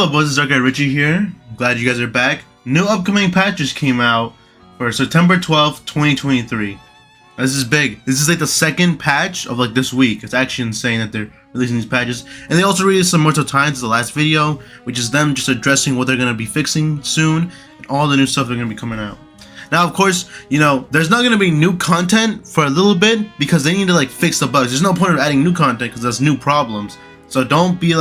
Hello boys, it's Dark Guy Richie here. Glad you guys are back. New upcoming patches came out for September 12th, 2023. This is big. This is like the second patch of like this week. It's actually insane that they're releasing these patches. And they also released some Mortal Times, the last video, which is them just addressing what they're going to be fixing soon and all the new stuff they're going to be coming out. Now, of course, you know, there's not going to be new content for a little bit because they need to like fix the bugs. There's no point of adding new content because that's new problems. So don't be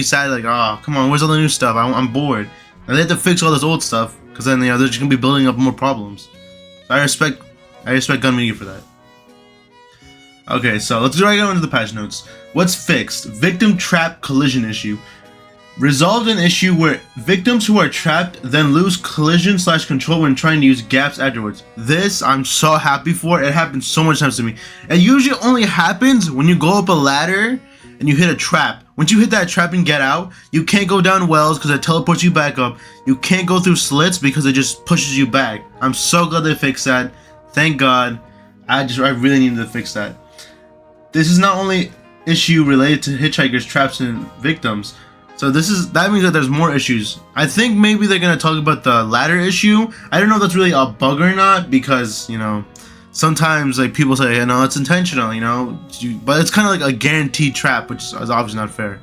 sad like, oh, come on, where's all the new stuff? I'm bored. And they have to fix all this old stuff because then, you know, they're just going to be building up more problems. So I respect Gun Media for that. Okay, so let's go into the patch notes. What's fixed? Victim trap collision issue. Resolved an issue where victims who are trapped then lose collision/control when trying to use gaps afterwards. This I'm so happy for. It happens so much times to me. It usually only happens when you go up a ladder and you hit a trap. Once you hit that trap and get out, you can't go down wells because it teleports you back up. You can't go through slits because it just pushes you back. I'm so glad they fixed that. Thank God. I really needed to fix that. This is not only issue related to hitchhikers, traps, and victims. So that means that there's more issues. I think maybe they're gonna talk about the ladder issue. I don't know if that's really a bug or not because, you know, sometimes like people say, you know, it's intentional, you know, but it's kind of like a guaranteed trap, which is obviously not fair.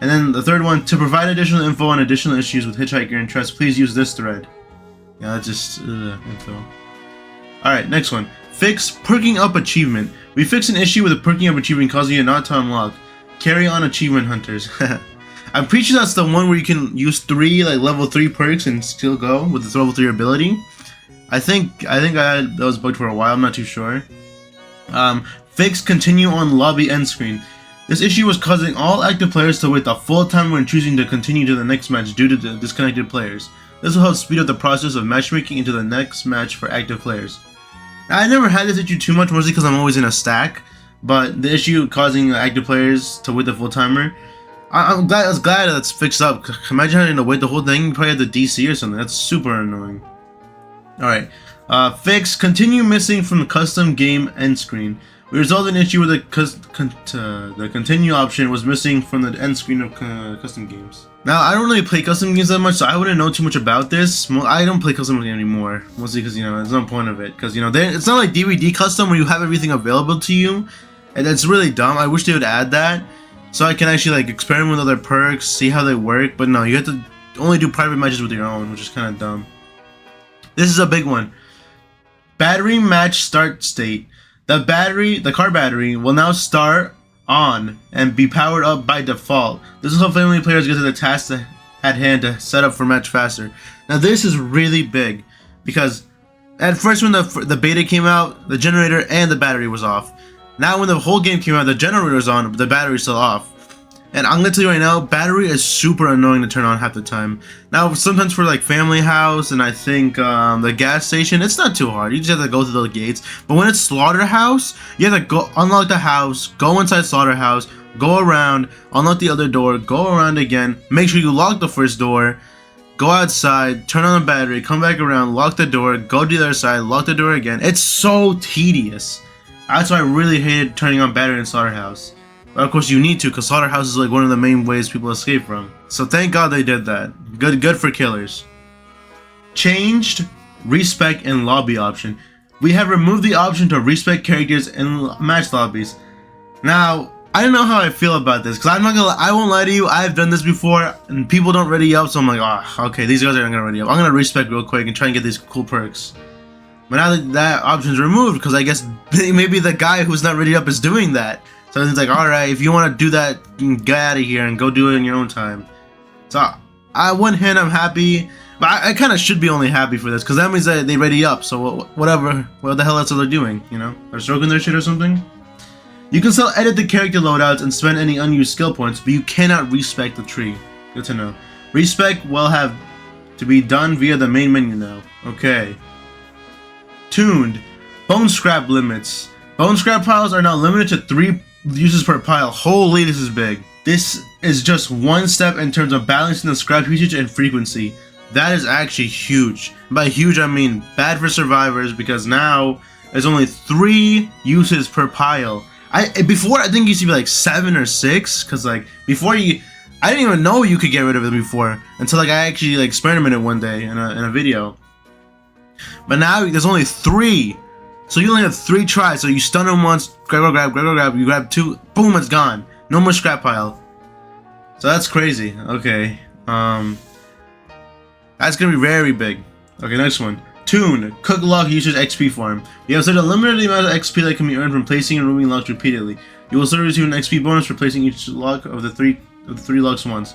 And then the third one, to provide additional info on additional issues with hitchhiker and traps, please use this thread. Yeah, that's just info. Alright, next one. Fix perking up achievement. We fixed an issue with a perking up achievement causing you not to unlock. Carry on achievement hunters. I'm pretty sure that's the one where you can use 3 like level 3 perks and still go with the level 3 ability. I think that was bugged for a while. I'm not too sure. Fix continue on lobby end screen. This issue was causing all active players to wait the full time when choosing to continue to the next match due to the disconnected players. This will help speed up the process of matchmaking into the next match for active players. Now, I never had this issue too much, mostly because I'm always in a stack. But the issue causing active players to wait the full timer, I was glad that's fixed up. Imagine having to wait the whole thing. You probably have the DC or something. That's super annoying. Alright. Fix continue missing from the custom game end screen. We resolved an issue where the continue option was missing from the end screen of custom games. Now, I don't really play custom games that much, so I wouldn't know too much about this. I don't play custom games anymore, mostly because, you know, there's no point of it. Because, you know, it's not like DVD custom where you have everything available to you. And it's really dumb. I wish they would add that so I can actually like experiment with other perks, see how they work. But no, you have to only do private matches with your own, which is kind of dumb. This is a big one. Battery match start state. The car battery will now start on and be powered up by default. This will help family players get to the task at hand to set up for match faster. Now this is really big because at first when the beta came out, the generator and the battery was off. Now when the whole game came out, the generator's on, but the battery's still off. And I'm gonna tell you right now, battery is super annoying to turn on half the time. Now sometimes for like family house and I think the gas station, it's not too hard. You just have to go through the gates. But when it's slaughterhouse, you have to go unlock the house, go inside slaughterhouse, go around, unlock the other door, go around again, make sure you lock the first door, go outside, turn on the battery, come back around, lock the door, go to the other side, lock the door again. It's so tedious. That's why I really hated turning on battery in slaughterhouse. But of course you need to, because slaughterhouse is like one of the main ways people escape from. So thank God they did that. Good for killers. Changed respec and lobby option. We have removed the option to respec characters in match lobbies. Now, I don't know how I feel about this, because I won't lie to you, I've done this before and people don't ready up, so I'm like, oh, okay, these guys aren't gonna ready up. I'm gonna respec real quick and try and get these cool perks. But now that option's removed, because I guess maybe the guy who's not ready up is doing that. So it's like, alright, if you want to do that, get out of here and go do it in your own time. So, on one hand, I'm happy, but I kind of should be only happy for this, because that means that they ready up, so whatever, what the hell else are they doing, you know? They're stroking their shit or something? You can still edit the character loadouts and spend any unused skill points, but you cannot respec the tree. Good to know. Respec will have to be done via the main menu now. Okay. Tuned. Bone scrap limits. Bone scrap piles are now limited to 3 uses per pile. Holy, this is big. This is just one step in terms of balancing the scrap usage and frequency. That is actually huge. By huge, I mean bad for survivors, because now there's only 3 uses per pile. Before I think it used to be like 7 or 6, because like before I didn't even know you could get rid of it before until like I actually like experimented one day in a video. But now there's only 3, so you only have 3 tries. So you stun them once, grab, you grab 2, boom, it's gone. No more scrap pile. So that's crazy. Okay, that's gonna be very big. Okay, next one. Tune. Cook log users XP farm. You have set a limited amount of XP that can be earned from placing and removing logs repeatedly. You will also receive an XP bonus for placing each log of the three logs once.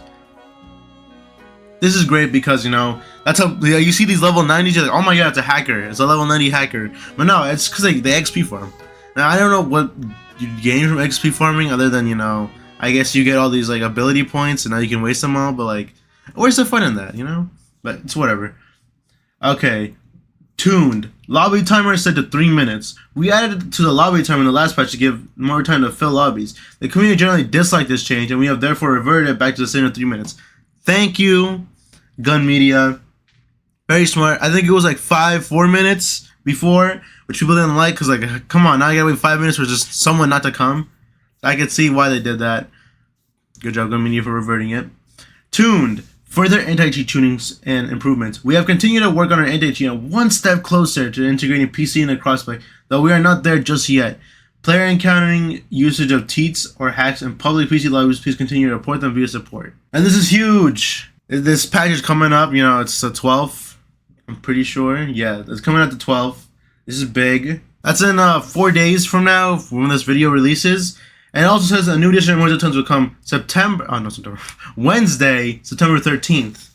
This is great because, you know, that's how you see these level 90s, you're like, oh my god, it's a hacker. It's a level 90 hacker. But no, it's because they XP farm. Now, I don't know what you gain from XP farming other than, you know, I guess you get all these, like, ability points and now you can waste them all, but, like, where's the fun in that, you know? But it's whatever. Okay. Tuned. Lobby timer is set to 3 minutes. We added it to the lobby timer in the last patch to give more time to fill lobbies. The community generally disliked this change, and we have therefore reverted it back to the standard 3 minutes. Thank you, Gun Media. Very smart. I think it was like 4 minutes before, which people didn't like, because, like, come on, now I gotta wait 5 minutes for just someone not to come. I could see why they did that. Good job, Gun Media, for reverting it. Tuned. Further anti-cheat tunings and improvements. We have continued to work on our anti-cheat one step closer to integrating PC into crossplay, though we are not there just yet. Player encountering usage of cheats or hacks in public PC lobbies, please continue to report them via support. And this is huge! This patch is coming up, you know, it's the 12th. I'm pretty sure. Yeah, it's coming out the 12th. This is big. That's in 4 days from now, when this video releases. And it also says a new edition of Wednesday Tons will come Wednesday, September 13th.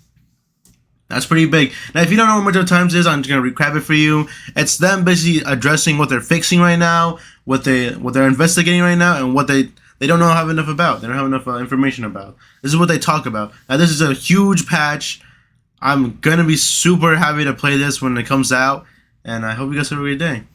That's pretty big. Now, if you don't know what Wednesday Times is, I'm just gonna recap it for you. It's them basically addressing what they're fixing right now, what they're investigating right now, and what they don't have enough about. They don't have enough information about. This is what they talk about. Now, this is a huge patch. I'm gonna be super happy to play this when it comes out, and I hope you guys have a great day.